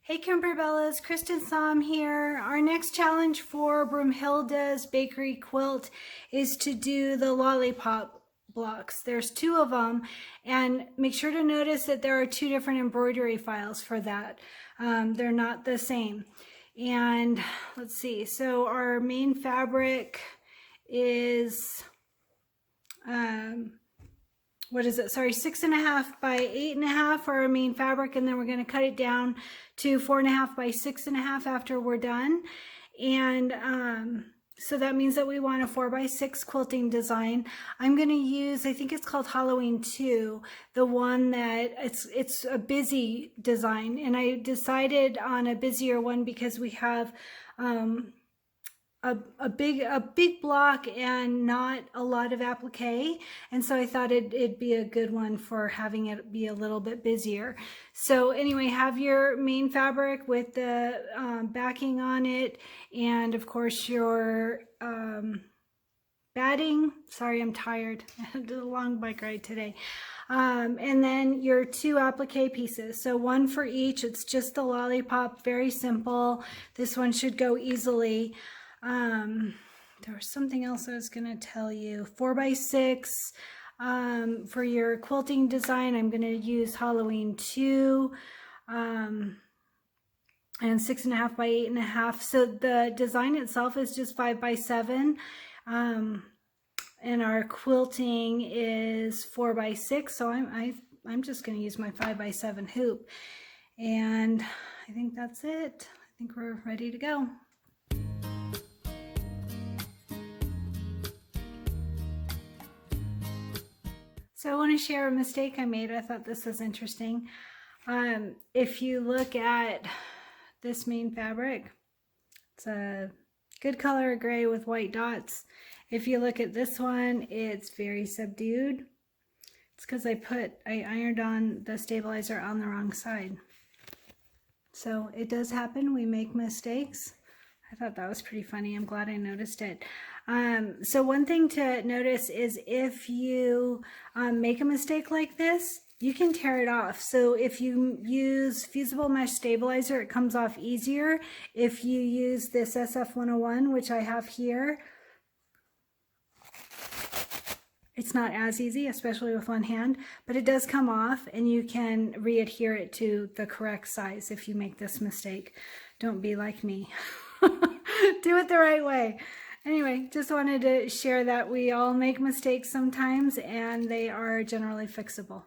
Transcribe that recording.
Hey Kimberbellas, Kristen Som here. Our next challenge for Broomhilda's bakery quilt is to do the Lollipop blocks. There's 2 of them, and make sure to notice that there are 2 different embroidery files for that. They're not the same. And let's see, so our main fabric is what is it? Sorry, 6.5 by 8.5 for our main fabric, and then we're going to cut it down to 4.5 by 6.5 after we're done. And so that means that we want a 4 by 6 quilting design. I'm going to use, I think it's called Halloween 2, the one that it's a busy design, and I decided on a busier one because we have a big block and not a lot of applique, and so I thought it'd be a good one for having it be a little bit busier. So anyway, have your main fabric with the backing on it, and of course your batting. Sorry, I'm tired. I did a long bike ride today. And then your 2 applique pieces, so 1 for each. It's just the Lollipop, very simple. This one should go easily. There was something else I was going to tell you. 4 by 6 for your quilting design. I'm going to use Halloween 2 and 6.5 by 8.5. So the design itself is just 5 by 7. And our quilting is 4 by 6. So I'm just going to use my 5 by 7 hoop. And I think that's it. I think we're ready to go. So I want to share a mistake I made. I thought this was interesting. If you look at this main fabric, it's a good color gray with white dots. If you look at this one, it's very subdued. It's because I ironed on the stabilizer on the wrong side. So it does happen. We make mistakes. I thought that was pretty funny. I'm glad I noticed it. So one thing to notice is if you make a mistake like this, you can tear it off. So if you use fusible mesh stabilizer, it comes off easier. If you use this SF101, which I have here, it's not as easy, especially with one hand, but it does come off, and you can re-adhere it to the correct size if you make this mistake. Don't be like me. Do it the right way. Anyway, just wanted to share that we all make mistakes sometimes, and they are generally fixable.